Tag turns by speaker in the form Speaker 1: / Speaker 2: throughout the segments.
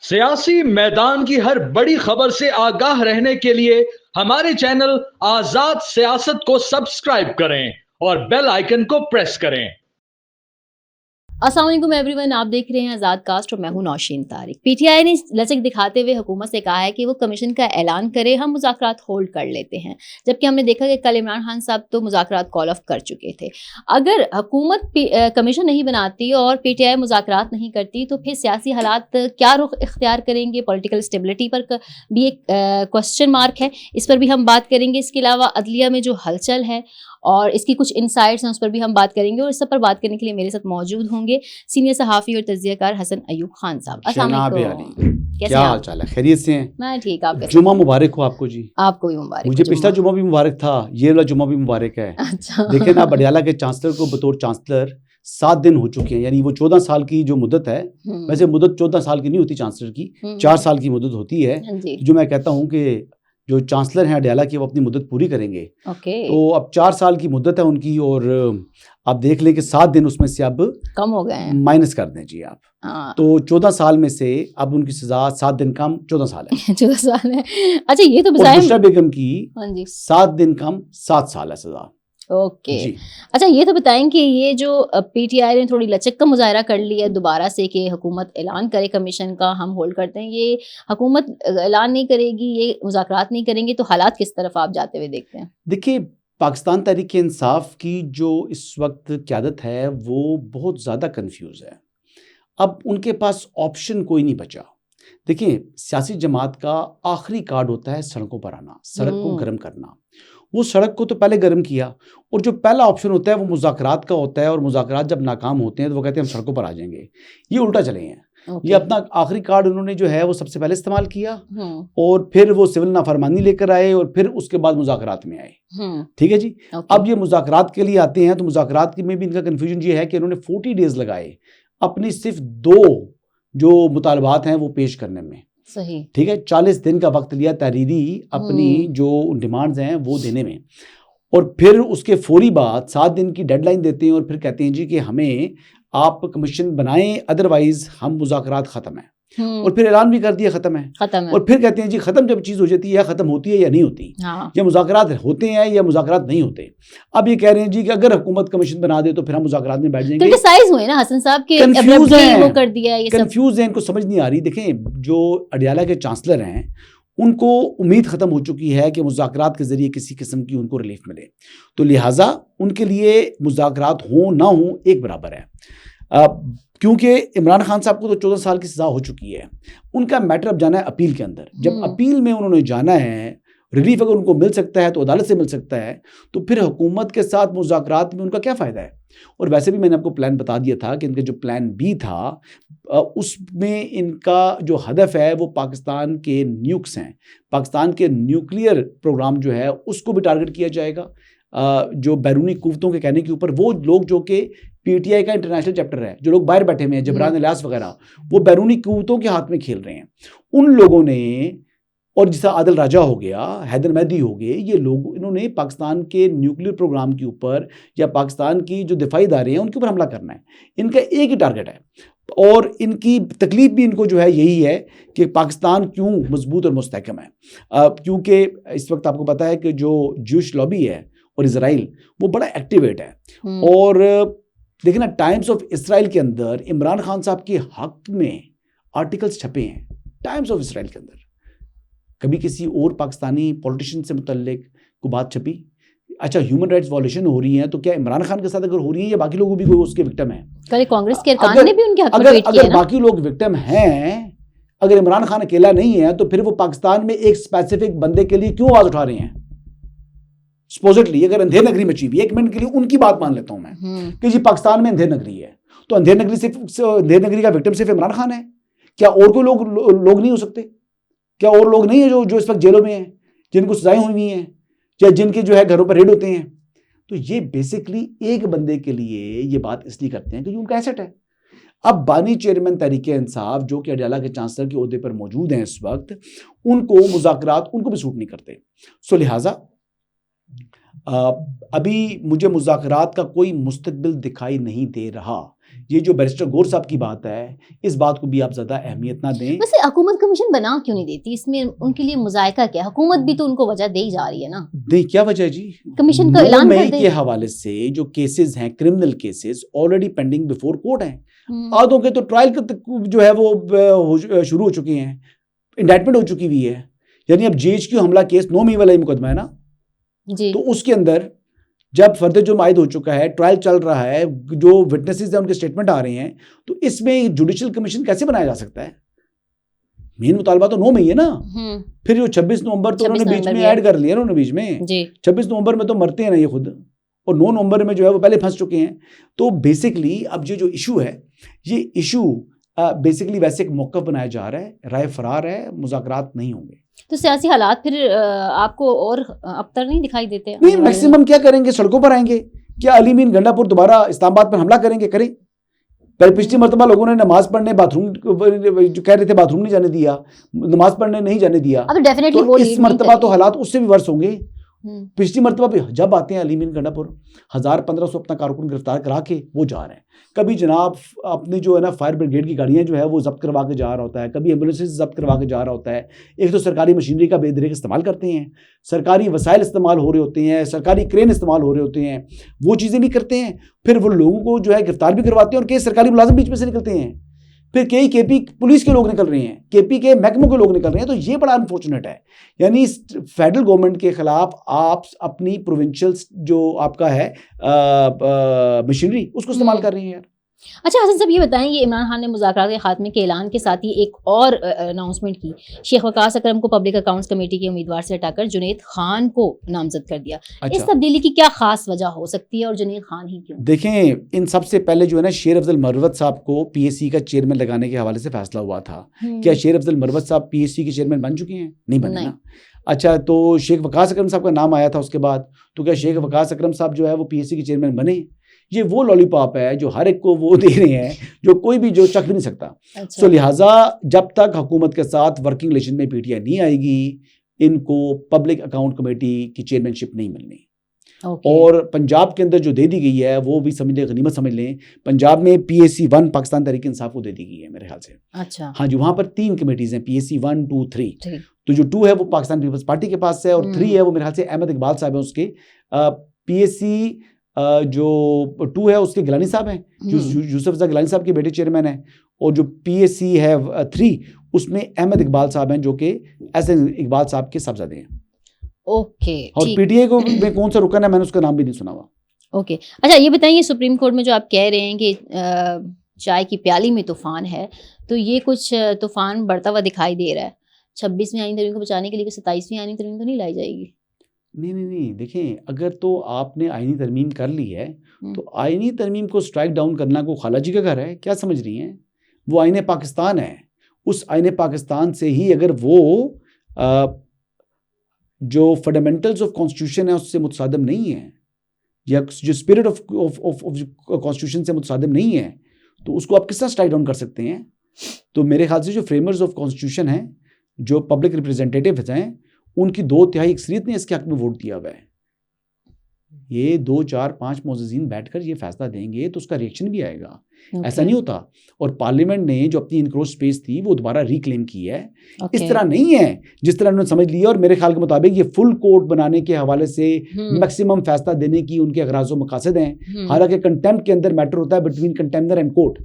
Speaker 1: سیاسی میدان کی ہر بڑی خبر سے آگاہ رہنے کے لیے ہمارے چینل آزاد سیاست کو سبسکرائب کریں اور بیل آئیکن کو پریس کریں۔
Speaker 2: السلام علیکم ایوری ون، آپ دیکھ رہے ہیں آزاد کاسٹ اور میں ہوں Nausheen Tariq. P T I نے لچک دکھاتے ہوئے حکومت سے کہا ہے کہ وہ کمیشن کا اعلان کرے، ہم مذاکرات ہولڈ کر لیتے ہیں، جبکہ ہم نے دیکھا کہ کل عمران خان صاحب تو مذاکرات کال آف کر چکے تھے۔ اگر حکومت کمیشن نہیں بناتی اور پی ٹی آئی مذاکرات نہیں کرتی تو پھر سیاسی حالات کیا رخ اختیار کریں گے؟ پولیٹیکل اسٹیبلٹی پر بھی ایک کوسچن مارک ہے، اس پر بھی ہم بات کریں گے۔ اس کے علاوہ عدلیہ میں جو ہلچل ہے اور اس کی کچھ انسائٹس ہیں، اس پر بھی ہم بات کریں گے، اور اس سب پر بات کرنے کے لیے میرے ساتھ موجود ہوں گے سینئر صحافی اور تجزیہ کار حسن ایوب خان صاحب۔ السلام علیکم،
Speaker 3: کیا حال چال ہے؟ خیریت سے ہیں؟
Speaker 2: میں ٹھیک، آپ کیسے؟
Speaker 3: جمعہ مبارک ہو آپ کو جی۔
Speaker 2: آپ کو بھی مبارک۔
Speaker 3: مجھے پچھلا جمعہ بھی مبارک تھا، یہ والا جمعہ بھی مبارک ہے۔
Speaker 2: اچھا،
Speaker 3: دیکھیں نا، پٹیالہ کے چانسلر کو بطور چانسلر 7 دن ہو چکے ہیں، یعنی وہ 14 سال کی جو مدت ہے، ویسے مدت 14 سال کی نہیں ہوتی چانسلر کی، 4 سال کی مدت ہوتی ہے، جو میں کہتا ہوں کہ جو چانسلر ہیں اڈیالہ کی وہ اپنی مدت پوری کریں گے۔ تو اب 4 سال کی مدت ہے ان کی، اور آپ دیکھ لیں کہ 7 دن اس میں سے اب
Speaker 2: کم ہو گئے ہیں،
Speaker 3: مائنس کر دیں جی آپ، تو 14 سال میں سے اب ان کی سزا 7 دن کم 14 سال ہے۔
Speaker 2: 14 سال ہے۔ اچھا یہ تو
Speaker 3: اور بشرا بیگم کی
Speaker 2: ہاں جی
Speaker 3: 7 دن کم 7 سال ہے سزا۔
Speaker 2: اوکے اچھا یہ تو بتائیں کہ یہ جو پی ٹی آئی نے تھوڑی لچک کا مظاہرہ کر لیا دوبارہ سے کہ حکومت اعلان کرے کمیشن کا، ہم ہولڈ کرتے ہیں، یہ حکومت اعلان نہیں کرے گی، یہ مذاکرات نہیں کریں گے، تو حالات کس طرف آپ جاتے ہوئے دیکھتے ہیں؟
Speaker 3: دیکھیے، پاکستان تحریک انصاف کی جو اس وقت قیادت ہے وہ بہت زیادہ کنفیوز ہے۔ اب ان کے پاس آپشن کوئی نہیں بچا۔ دیکھیں، سیاسی جماعت کا آخری کارڈ ہوتا ہے سڑکوں پر آنا، سڑک کو گرم کرنا۔ وہ سڑک کو تو پہلے گرم کیا، اور جو پہلا آپشن ہوتا ہے وہ مذاکرات کا ہوتا ہے، اور مذاکرات جب ناکام ہوتے ہیں تو وہ کہتے ہیں ہم سڑکوں پر آ جائیں گے۔ یہ الٹا چلے ہیں۔ یہ اپنا آخری کارڈ انہوں نے جو ہے وہ سب سے پہلے استعمال کیا، اور پھر وہ سول نافرمانی لے کر آئے، اور پھر اس کے بعد مذاکرات میں آئے۔ ٹھیک ہے جی، اب یہ مذاکرات کے لیے آتے ہیں، تو مذاکرات میں بھی ان کا کنفیوژن یہ ہے کہ انہوں نے 40 ڈیز لگائے اپنی صرف 2 جو مطالبات ہیں وہ پیش کرنے میں۔
Speaker 2: صحیح،
Speaker 3: ٹھیک ہے، 40 دن کا وقت لیا تحریری اپنی جو ڈیمانڈز ہیں وہ دینے میں، اور پھر اس کے فوری بعد 7 دن کی ڈیڈ لائن دیتے ہیں، اور پھر کہتے ہیں جی کہ ہمیں آپ کمیشن بنائیں، ادروائز ہم مذاکرات ختم ہیں، اور پھر اعلان بھی کر دیا ختم ہے، اور پھر کہتے ہیں جی ختم جب چیز ہو جاتی ہے یا ختم ہوتی ہے یا نہیں ہوتی، یا مذاکرات ہوتے ہیں یا مذاکرات نہیں ہوتے۔ اب یہ کہہ رہے ہیں جی کہ اگر حکومت کمیشن بنا دے تو پھر ہم مذاکرات میں بیٹھ جائیں گے۔
Speaker 2: سائز ہوئے نا حسن صاحب کے
Speaker 3: کنفیوز ہیں، ان کو سمجھ نہیں آ رہی۔ دیکھیں، جو اڈیالہ کے چانسلر ہیں ان کو امید ختم ہو چکی ہے کہ مذاکرات کے ذریعے کسی قسم کی ان کو ریلیف ملے، تو لہٰذا ان کے لیے مذاکرات ہوں نہ ہوں ایک برابر ہے، کیونکہ عمران خان صاحب کو تو 14 سال کی سزا ہو چکی ہے۔ ان کا میٹر اب جانا ہے اپیل کے اندر۔ جب اپیل میں انہوں نے جانا ہے، ریلیف اگر ان کو مل سکتا ہے تو عدالت سے مل سکتا ہے، تو پھر حکومت کے ساتھ مذاکرات میں ان کا کیا فائدہ ہے؟ اور ویسے بھی میں نے آپ کو پلان بتا دیا تھا کہ ان کا جو پلان بی تھا اس میں ان کا جو ہدف ہے وہ پاکستان کے نیوکس ہیں، پاکستان کے نیوکلیئر پروگرام جو ہے اس کو بھی ٹارگٹ کیا جائے گا۔ جو بیرونی قوتوں کے کہنے کے اوپر وہ لوگ جو کہ پی ٹی آئی کا انٹرنیشنل چیپٹر ہے، جو لوگ باہر بیٹھے ہوئے ہیں، جبران الیاس وغیرہ، وہ بیرونی قوتوں کے ہاتھ میں کھیل رہے ہیں۔ ان لوگوں نے، اور جیسا عادل راجہ ہو گیا، حیدر مہدی ہو گئے، یہ لوگ انہوں نے پاکستان کے نیوکلیئر پروگرام کے اوپر یا پاکستان کی جو دفاعی ادارے ہیں ان کے اوپر حملہ کرنا ہے۔ ان کا ایک ہی ٹارگٹ ہے، اور ان کی تکلیف بھی ان کو جو ہے یہی ہے کہ پاکستان کیوں مضبوط اور مستحکم ہے، کیونکہ اس وقت آپ کو پتا ہے کہ جو جوش لابی ہے اور اسرائیل وہ بڑا ایکٹیویٹ ہے، اور دیکھیں نا ٹائمز آف اسرائیل کے اندر عمران خان صاحب کے حق میں آرٹیکلز چھپے ہیں ٹائمز آف اسرائیل کے اندر۔ کبھی کسی اور پاکستانی پولیٹیشین سے متعلق کو بات چھپی؟ اچھا، ہیومن رائٹس وائلیشن ہو رہی ہیں تو کیا عمران خان کے ساتھ اگر ہو رہی ہیں یا باقی لوگوں بھی کوئی اس کے وکٹم ہیں؟
Speaker 2: کانگریس کے ارکان نے بھی ان کے حق میں ٹویٹ کیا
Speaker 3: اگر باقی لوگ وکٹم ہیں، اگر عمران خان اکیلا نہیں ہے تو پھر وہ پاکستان میں ایک اسپیسیفک بندے کے لیے کیوں آواز اٹھا رہے ہیں؟ سپوزٹلی اگر اندھیر نگری مچی ہوئی، ایک منٹ کے لیے ان کی بات مان لیتا ہوں میں کہ جی پاکستان میں اندھیر نگری ہے، تو اندھیر نگری کا وکٹم صرف عمران خان ہے؟ کیا اور کوئی لوگ نہیں ہو سکتے؟ کیا اور لوگ نہیں ہیں جو اس وقت جیلوں میں ہیں، جن کو سزائیں ہوئی ہیں، یا جن کے جو ہے گھروں پر ریڈ ہوتے ہیں؟ تو یہ بیسکلی ایک بندے کے لیے یہ بات اس لیے کرتے ہیں کہ ان کا ایسٹ ہے۔ اب بانی چیئرمین تحریک انصاف جو کہ اڈیالہ کے چانسلر کے عہدے پر موجود ہیں اس وقت، ان کو مذاکرات ان کو بھی سوٹ نہیں کرتے، سو لہٰذا ابھی مجھے مذاکرات کا کوئی مستقبل دکھائی نہیں دے رہا۔ یہ جو بیرسٹر غور صاحب کی بات ہے اس بات کو بھی آپ زیادہ اہمیت نہ دیں.
Speaker 2: ویسے حکومت کمیشن بنا کیوں نہیں دیتی؟ اس میں ان کے لیے مذائقہ کیا؟ حکومت بھی تو ان کو وجہ دے ہی جا رہی ہے نا.
Speaker 3: نہیں, کیا وجہ جی؟
Speaker 2: کمیشن کا اعلان کر دے.
Speaker 3: کے حوالے سے جو کیسز ہیں criminal cases already pending before court ہیں. آدھوں کے تو ٹرائل جو ہے وہ شروع ہو چکے ہیں, انڈائٹمنٹ ہو چکی ہوئی ہے. یعنی اب GHQ حملہ کیس 9 مئی والا ہی مقدمہ ہے نا
Speaker 2: جی,
Speaker 3: تو اس کے اندر جب فرد جرم عائد ہو چکا ہے, ٹرائل چل رہا ہے, جو وٹنسز ہیں ان کے اسٹیٹمنٹ آ رہے ہیں, تو اس میں جوڈیشل کمیشن کیسے بنایا جا سکتا ہے؟ مین مطالبہ تو 9 مئی ہے نا. پھر جو 26 نومبر تو انہوں نے بیچ میں ایڈ کر لیا انہوں نے بیچ میں. 26 نومبر میں تو مرتے ہیں نا یہ خود, اور 9 نومبر میں جو ہے وہ پہلے پھنس چکے ہیں. تو بیسکلی اب یہ جو ایشو ہے یہ ایشو بیسکلی ویسے ایک موقف بنایا جا رہا ہے, رائے فرار ہے, مذاکرات نہیں ہوں گے.
Speaker 2: تو سیاسی حالات پھر آپ کو اور ابتر نہیں دکھائی دیتے؟
Speaker 3: نہیں, میکسیمم کیا کریں گے, سڑکوں پر آئیں گے. کیا علی مین گنڈا پور دوبارہ اسلام آباد پر حملہ کریں گے؟ کریں. پچھلی مرتبہ لوگوں نے نماز پڑھنے باتھ روم جو کہہ رہے تھے باتھ روم نہیں جانے دیا, نماز پڑھنے نہیں جانے دیا, تو اس مرتبہ تو حالات اس سے بھی ورس ہوں گے. پچھلی مرتبہ بھی جب آتے ہیں علی مین گنڈا پور 1500 اپنا کارکن گرفتار کرا کے وہ جا رہے ہیں. کبھی جناب اپنی جو ہے نا فائر بریگیڈ کی گاڑیاں جو ہے وہ ضبط کروا کے جا رہا ہوتا ہے, کبھی ایمبولینسز ضبط کروا کے جا رہا ہوتا ہے. ایک تو سرکاری مشینری کا بے دریغ استعمال کرتے ہیں, سرکاری وسائل استعمال ہو رہے ہوتے ہیں, سرکاری کرین استعمال ہو رہے ہوتے ہیں, وہ چیزیں نہیں کرتے ہیں. پھر وہ لوگوں کو جو ہے گرفتار بھی کرواتے ہیں, اور کئی سرکاری ملازم بیچ میں سے نکلتے ہیں. پھر کئی KP پولیس کے لوگ نکل رہے ہیں, KP کے محکموں کے لوگ نکل رہے ہیں. تو یہ بڑا انفارچونیٹ ہے. یعنی فیڈرل گورنمنٹ کے خلاف آپ اپنی پروونشل جو آپ کا ہے مشینری اس کو استعمال کر رہے ہیں یار.
Speaker 2: اچھا حسن صاحب یہ بتائیں, یہ عمران خان نے مذاکرات کے خاتمے کے اعلان کے ساتھ ہی ایک اور اناؤنسمنٹ کی, شیخ وقاص اکرم کو پبلک اکاؤنٹس کمیٹی کے امیدوار سے ہٹا کر جنید خان کو نامزد کر دیا. اس تبدیلی کی کیا خاص وجہ ہو سکتی ہے, اور جنید خان ہی کیوں؟
Speaker 3: دیکھیں, ان سب سے پہلے جو ہے نا شیر افضل مروت صاحب کو PSC کا چیئرمین لگانے کے حوالے سے فیصلہ ہوا تھا. کیا شیر افضل مروت صاحب PSC کے چیئرمین بن چکے ہیں؟ نہیں بنے نا. اچھا, تو شیخ وقاص اکرم صاحب کا نام آیا تھا اس کے بعد, تو کیا شیخ وقاص اکرم صاحب جو ہے وہ PSC کے چیئرمین بنے؟ یہ وہ لالی پاپ ہے جو ہر ایک کو وہ دے رہے ہیں جو کوئی بھی جو چکھ بھی نہیں سکتا. سو لہٰذا جب تک حکومت کے ساتھ ورکنگ ریلیشن میں PTI نہیں آئے گی, ان کو پبلک اکاؤنٹ کمیٹی کی چیئرمین شپ نہیں ملنی. اور پنجاب کے اندر جو دے دی گئی ہے وہ بھی سمجھ لیں, غنیمت سمجھ لیں. پنجاب میں PSC 1 پاکستان تحریک انصاف کو دے دی گئی ہے میرے خیال سے.
Speaker 2: اچھا,
Speaker 3: ہاں جی, وہاں پر 3 کمیٹیز ہیں, PSC 1, 2, 3. تو جو 2 ہے وہ پاکستان پیپلز پارٹی کے پاس ہے, اور 3 ہے وہ میرے خیال سے احمد اقبال صاحب ہیں اس کے. PSC جو 2 ہے اس کے گیلانی صاحب ہیں, جو یوسف رضا گیلانی صاحب کے بیٹے چیئرمین ہیں. اور جو PSC ہے 3 اس میں احمد اقبال صاحب ہیں جو کہ SN اقبال صاحب کے صاحبزادے ہیں.
Speaker 2: اوکے,
Speaker 3: اور PTI کو میں کون سا رکن ہے میں نے اس کا نام بھی نہیں سنا ہوا. اوکے,
Speaker 2: اچھا یہ بتائیے, سپریم کورٹ میں جو آپ کہہ رہے ہیں کہ چائے کی پیالی میں طوفان ہے, تو یہ کچھ طوفان بڑھتا ہوا دکھائی دے رہا ہے. 26ویں آئین ترمیم کو بچانے کے لیے 27ویں آئین ترمیم تو نہیں لائی جائے گی؟
Speaker 3: نہیں, دیکھیں, اگر تو آپ نے آئینی ترمیم کر لی ہے تو آئینی ترمیم کو سٹرائک ڈاؤن کرنا کو خالہ جی کا گھر ہے, کیا سمجھ رہی ہیں؟ وہ آئین پاکستان ہے. اس آئین پاکستان سے ہی اگر وہ جو فنڈامنٹلز آف کانسٹیٹیوشن ہے اس سے متصادم نہیں ہے, یا جو اسپرٹ آف کانسٹیٹیوشن سے متصادم نہیں ہے, تو اس کو آپ کس طرح سٹرائک ڈاؤن کر سکتے ہیں؟ تو میرے خیال سے جو فریمرز آف کانسٹیٹیوشن ہیں, جو پبلک ریپرزینٹیٹیوز ہیں, ان کی 2/3 اکثریت نے اس کے حق میں ووٹ دیا ہوا ہے. یہ 2, 4, 5 معززین بیٹھ کر یہ فیصلہ دیں گے تو اس کا ریئیکشن بھی آئے گا. ایسا نہیں ہوتا. اور پارلیمنٹ نے جو اپنی انکروچ سپیس تھی وہ دوبارہ ریکلیم کی ہے. اس طرح نہیں ہے جس طرح انہوں نے سمجھ لیا, اور میرے خیال کے مطابق یہ فل کورٹ بنانے کے حوالے سے میکسیمم فیصلہ دینے کی ان کے اغراض و مقاصد ہیں. حالانکہ کنٹیمپٹ کے اندر میٹر ہوتا ہے بٹوین کنٹیمنر اینڈ کورٹ.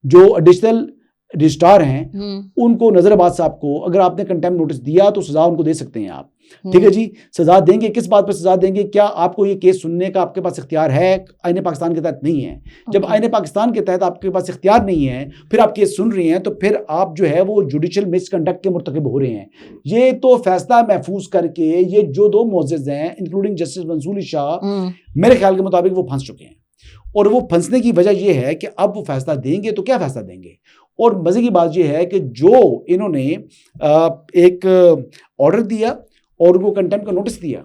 Speaker 3: جو ایڈیشنل رجسٹرار ہیں ان کو, نظر آباد صاحب کو, اگر آپ نے کنٹیمپٹ نوٹس دیا تو سزا ان کو دے سکتے ہیں آپ. ٹھیک ہے جی, سزا دیں گے, کس بات پر سزا دیں گے؟ کیا آپ کو یہ کیس سننے کا آپ کے پاس اختیار ہے؟ آئین پاکستان کے تحت نہیں ہے. جب آئین پاکستان کے تحت آپ کے پاس اختیار نہیں ہے, پھر آپ کیس سن رہے ہیں, تو پھر آپ جو ہے وہ جوڈیشل مس کنڈکٹ کے مرتکب ہو رہے ہیں. یہ تو فیصلہ محفوظ کر کے یہ جو 2 معزز ہیں انکلوڈنگ جسٹس منصور علی شاہ, میرے خیال کے مطابق وہ پھنس چکے ہیں. اور وہ پھنسنے کی وجہ یہ ہے کہ اب وہ فیصلہ دیں گے تو کیا فیصلہ دیں گے. اور مزے کی بات یہ ہے کہ جو انہوں نے ایک آرڈر دیا اور ان کو کنٹیمپٹ کا نوٹس دیا,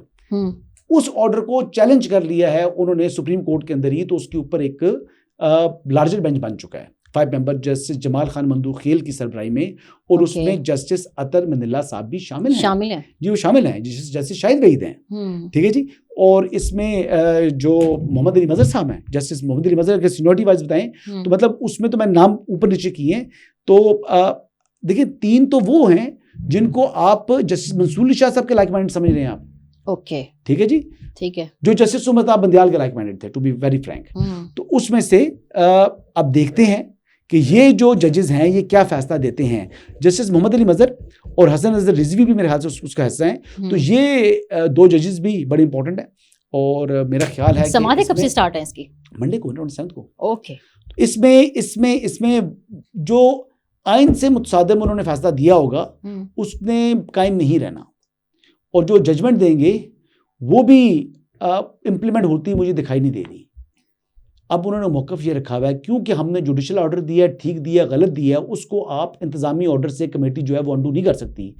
Speaker 3: اس آرڈر کو چیلنج کر لیا ہے انہوں نے سپریم کورٹ کے اندر ہی, تو اس کے اوپر ایک لارجر بینچ بن چکا ہے. 5 ممبر جسٹس جمال خان مندوخیل کی سربراہی میں, اور اس میں جسٹس اطہر من اللہ صاحب بھی شامل ہیں جی, وہ شامل ہیں, جسٹس شاہد وحید ہیں, ٹھیک ہے جی. اور اس میں جو محمد علی مظہر صاحب ہیں, جسٹس محمد علی مظہر کے سینیورٹی وائز بتائیں تو مطلب اس میں تو میں نام اوپر نیچے کیے ہیں. تو دیکھیں 3 تو وہ ہیں جن کو آپ جسٹس منصور علی شاہ صاحب کے لائک مائنڈ سمجھ رہے ہیں آپ,
Speaker 2: اوکے
Speaker 3: ٹھیک ہے جی,
Speaker 2: ٹھیک ہے,
Speaker 3: جو جسٹس سمتا بندیال کے لائک مائنڈ تھے, ٹو بی ویری فرینک. تو اس میں سے اب دیکھتے ہیں کہ یہ جو ججز ہیں یہ کیا فیصلہ دیتے ہیں. جسٹس محمد علی مظہر اور حسن نظر رضوی بھی میرے خیال سے اس کا حصہ ہیں. تو یہ 2 ججز بھی بڑے امپورٹنٹ ہیں, اور میرا خیال ہے
Speaker 2: سماعتیں کب سے سٹارٹ ہیں اس کی؟
Speaker 3: منڈے کو, 7 کو.
Speaker 2: اوکے.
Speaker 3: اس میں جو آئین سے متصادم انہوں نے فیصلہ دیا ہوگا اس نے قائم نہیں رہنا, اور جو ججمنٹ دیں گے وہ بھی امپلیمنٹ ہوتی مجھے دکھائی نہیں دے رہی. اب انہوں نے موقف یہ رکھا ہوا ہے کیونکہ ہم نے جوڈیشل آرڈر دیا, ٹھیک دیا, غلط دیا, اس کو آپ انتظامی آرڈر سے کمیٹی جو ہے وہ انڈو نہیں کر سکتی.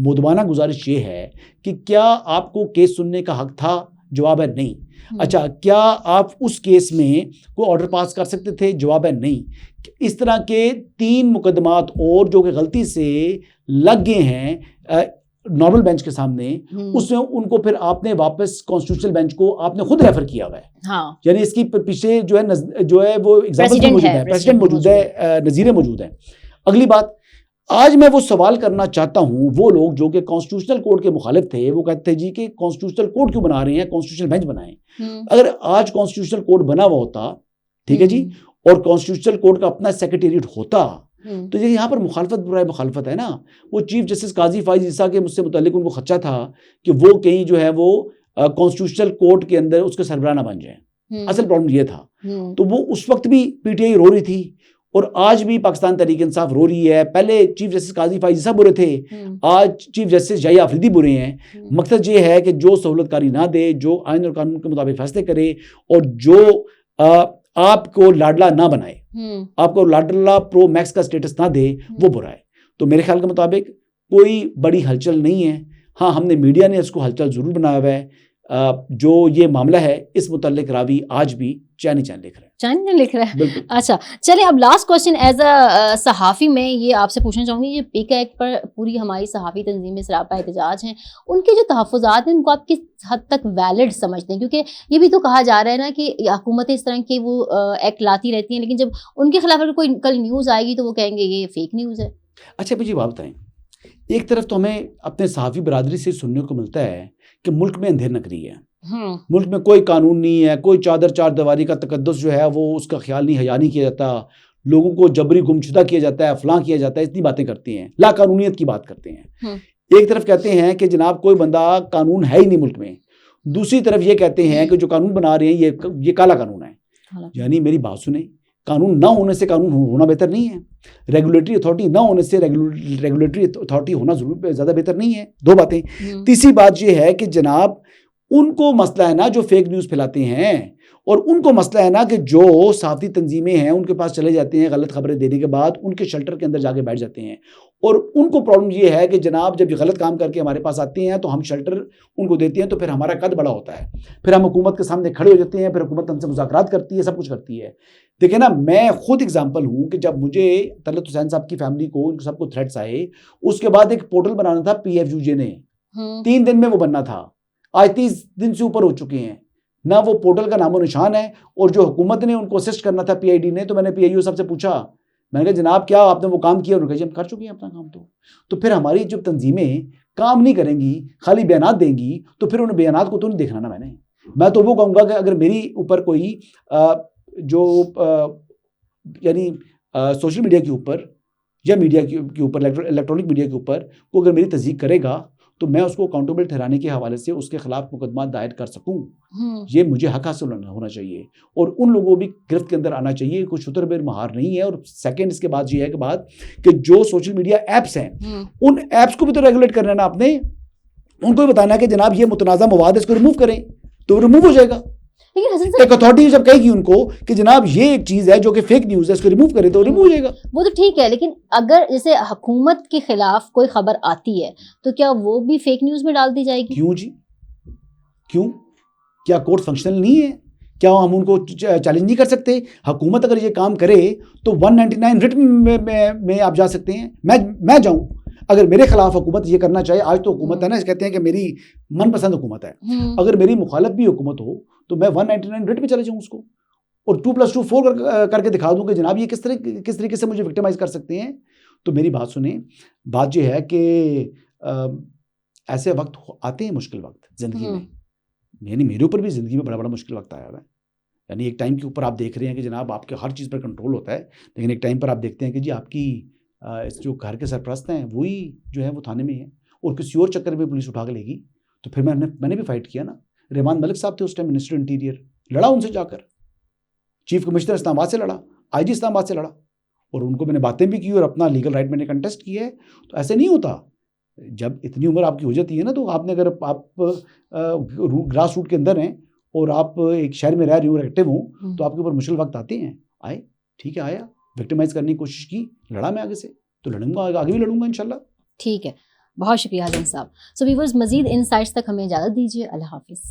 Speaker 3: مدبانہ گزارش یہ ہے کہ کیا آپ کو کیس سننے کا حق تھا؟ جواب ہے نہیں. اچھا, کیا آپ اس کیس میں کوئی آرڈر پاس کر سکتے تھے؟ جواب ہے نہیں. اس طرح کے 3 مقدمات اور جو کہ غلطی سے لگ گئے ہیں نارمل بینچ کے سامنے, اس میں ان کو پھر آپ نے واپس کانسٹیٹیوشنل بینچ کو آپ نے خود ریفر کیا ہوا ہے. یعنی اس کی پیچھے جو ہے وہ ایگزامپل موجود ہے, پریزیڈنٹ موجود ہے, نظیریں موجود ہیں. اگلی بات, آج میں وہ سوال کرنا چاہتا ہوں, وہ لوگ جو کہ کانسٹیٹیوشنل کوڈ کے مخالف تھے وہ کہتے تھے جی کہ کانسٹیٹیوشنل کوڈ کیوں بنا رہے ہیں, کانسٹیٹیوشنل بینچ بنائیں. اگر آج کانسٹیٹیوشنل کوڈ بنا ہوا ہوتا, ٹھیک ہے جی, اور کانسٹیٹیوشنل کوڈ کا اپنا سیکریٹریٹ ہوتا, تو یہاں پر مخالفت برائے مخالفت ہے نا. وہ چیف جسٹس قاضی فائز عیسیٰ کے مجھ سے متعلق ان کو خدشہ تھا کہ وہ کہیں جو ہے وہ کانسٹیٹیوشنل کوڈ کے اندر اس کے سربراہ نہ بن جائیں. اصل پرابلم یہ تھا. تو وہ اس وقت بھی پی ٹی آئی رو رہی تھی, اور آج بھی پاکستان تحریک انصاف رو رہی ہے. پہلے چیف جسٹس قاضی فائز عیسیٰ برے تھے, آج چیف جسٹس یحییٰ آفریدی برے ہیں. مقصد یہ ہے کہ جو سہولت کاری نہ دے, جو آئین اور قانون کے مطابق فیصلے کرے, اور جو آپ کو لاڈلا نہ بنائے, آپ کو لاڈلا پرو میکس کا سٹیٹس نہ دے, وہ برا ہے. تو میرے خیال کے مطابق کوئی بڑی ہلچل نہیں ہے. ہاں, ہم نے میڈیا نے اس کو ہلچل ضرور بنایا ہوا ہے. جو یہ معاملہ ہے اس متعلق راوی آج بھی چین لکھ رہا ہے.
Speaker 2: اچھا چلیں, اب لاسٹ کوشچن ایز اے صحافی میں یہ آپ سے پوچھنا چاہوں گی, یہ پی کا ایکٹ پر پوری ہماری صحافی تنظیمیں سراپا احتجاج ہیں, ان کے جو تحفظات ہیں ان کو آپ کس حد تک ویلڈ سمجھتے ہیں؟ کیونکہ یہ بھی تو کہا جا رہا ہے نا کہ حکومتیں اس طرح کے وہ ایکٹ لاتی رہتی ہیں, لیکن جب ان کے خلاف اگر کوئی کل نیوز آئے گی تو وہ کہیں گے یہ فیک نیوز ہے.
Speaker 3: اچھا مجھے بات بتائیں, ایک طرف تو ہمیں اپنے صحافی برادری سے سننے کو ملتا ہے کہ ملک میں اندھیر نگری ہے, ملک میں کوئی قانون نہیں ہے, کوئی چار دیواری کا تقدس جو ہے وہ اس کا خیال نہیں, حیا نہیں کیا جاتا, لوگوں کو جبری گمشدہ کیا جاتا ہے, فلاں کیا جاتا ہے, اتنی باتیں کرتے ہیں, لا قانونیت کی بات کرتے ہیں. ایک طرف کہتے ہیں کہ جناب کوئی بندہ قانون ہے ہی نہیں ملک میں, دوسری طرف یہ کہتے ہیں کہ جو قانون بنا رہے ہیں یہ کالا قانون ہے. یعنی میری بات سنیں, قانون نہ ہونے سے قانون ہونا بہتر نہیں ہے, ریگولیٹری اتھارٹی نہ ہونے سے ریگولیٹری اتھارٹی ہونا ضرور زیادہ بہتر نہیں ہے. 2 باتیں. تیسری بات یہ ہے کہ جناب ان کو مسئلہ ہے نا جو فیک نیوز پھیلاتے ہیں, اور ان کو مسئلہ ہے نا کہ جو صحافتی تنظیمیں ہیں ان کے پاس چلے جاتے ہیں غلط خبریں دینے کے بعد, ان کے شیلٹر کے اندر جا کے بیٹھ جاتے ہیں, اور ان کو پرابلم یہ ہے کہ جناب جب یہ غلط کام کر کے ہمارے پاس آتے ہیں تو ہم شیلٹر ان کو دیتے ہیں, تو پھر ہمارا قد بڑا ہوتا ہے, پھر ہم حکومت کے سامنے کھڑے ہو جاتے ہیں, پھر حکومت ہم سے مذاکرات کرتی ہے, سب کچھ کرتی ہے. دیکھیں نا, میں خود اگزامپل ہوں کہ جب مجھے طلعت حسین صاحب کی فیملی کو ان سب کو تھریٹس آئے, اس کے بعد ایک پورٹل بنانا تھا PFUJ نے, 3 دن میں وہ بننا تھا, آج 30 دن سے اوپر ہو چکے ہیں, نہ وہ پورٹل کا نام و نشان ہے. اور جو حکومت نے ان کو اسسٹ کرنا تھا PID نے, تو میں نے PIO صاحب سے پوچھا, میں نے کہا جناب کیا آپ نے وہ کام کیا؟ انہوں نے کہا جی ہم کر چکے ہیں اپنا کام. تو پھر ہماری جب تنظیمیں کام نہیں کریں گی, خالی بیانات دیں گی, تو پھر ان بیانات کو تو نہیں دیکھنا نا. میں تو وہ کہوں گا کہ اگر میری اوپر کوئی جو یعنی سوشل میڈیا کے اوپر یا میڈیا کے اوپر الیکٹرانک میڈیا کے اوپر کو اگر میری تصدیق کرے گا تو میں اس کو اکاؤنٹیبل ٹھہرانے کے حوالے سے اس کے خلاف مقدمات دائر کر سکوں. یہ مجھے حق حاصل ہونا چاہیے, اور ان لوگوں کو بھی گرفت کے اندر آنا چاہیے. کوئی شتر بیر مہار نہیں ہے. اور سیکنڈ اس کے بعد یہ ہے کہ بات کہ جو سوشل میڈیا ایپس ہیں ان ایپس کو بھی تو ریگولیٹ کرنا ہے نا آپ نے. ان کو بھی بتانا ہے کہ جناب یہ متنازع مواد ہے, اس کو ریموو کریں, تو ریموو ہو جائے گا. ایک اتھارٹی جب کہے گی ان کو کہ جناب یہ ایک چیز ہے جو کہ فیک نیوز ہے, اس کو ریموو کرے تو ریموو ہو جائے گا.
Speaker 2: وہ تو ٹھیک ہے, لیکن اگر جیسے حکومت کے خلاف کوئی خبر آتی ہے تو کیا وہ بھی فیک نیوز میں ڈال دی جائے گی؟
Speaker 3: کیوں جی, کیوں؟ کیا کورٹ فنکشنل نہیں ہے؟ کیا ہم ان کو چیلنج نہیں کر سکتے؟ حکومت اگر یہ کام کرے تو 199 رٹ میں آپ جا سکتے ہیں. میں جاؤں اگر میرے خلاف حکومت یہ کرنا چاہے. آج تو حکومت ہے نا, کہتے ہیں کہ میری من پسند حکومت ہے, اگر میری مخالف بھی حکومت ہو تو میں 199 رٹ پہ چلے جاؤں اس کو, اور 2+2 4 کر کے دکھا دوں کہ جناب یہ کس طریقے سے مجھے وکٹمائز کر سکتے ہیں. تو میری بات سنیں, بات یہ ہے کہ ایسے وقت آتے ہیں, مشکل وقت زندگی میں, یعنی میرے اوپر بھی زندگی میں بڑا مشکل وقت آیا ہوا ہے. یعنی ایک ٹائم کے اوپر آپ دیکھ رہے ہیں کہ جناب آپ کے ہر چیز پر کنٹرول ہوتا ہے, لیکن ایک ٹائم پر آپ دیکھتے ہیں کہ جی آپ کی جو گھر کے سرپرست ہیں وہی جو ہے وہ تھانے میں ہیں, اور کسی اور چکر میں پولیس اٹھا کے لے گی. تو پھر میں نے بھی فائٹ کیا نا. رحمان ملک صاحب تھے اس ٹائم منسٹر انٹیریئر, لڑا ان سے جا کر, چیف کمشنر اسلام آباد سے لڑا, آئی جی اسلام آباد سے لڑا, اور ان کو میں نے باتیں بھی کی اور اپنا لیگل رائٹ میں نے کنٹیسٹ کیا ہے. تو ایسے نہیں ہوتا. جب اتنی عمر آپ کی ہو جاتی ہے نا, تو آپ نے اگر آپ گراس روٹ کے اندر ہیں اور آپ ایک شہر میں رہ رہے ہو, ایکٹیو ہوں, تو آپ کے اوپر مشکل وقت آتے ہیں. آئے, ٹھیک ہے, آیا, وکٹمائز کرنے کی کوشش کی, لڑا میں آگے سے, تو لڑوں گا, آگے بھی لڑوں گا انشاءاللہ.
Speaker 2: ٹھیک ہے, بہت شکریہ حسن صاحب. سو ویورز, مزید انسائٹس تک ہمیں اجازت دیجیے. اللہ حافظ.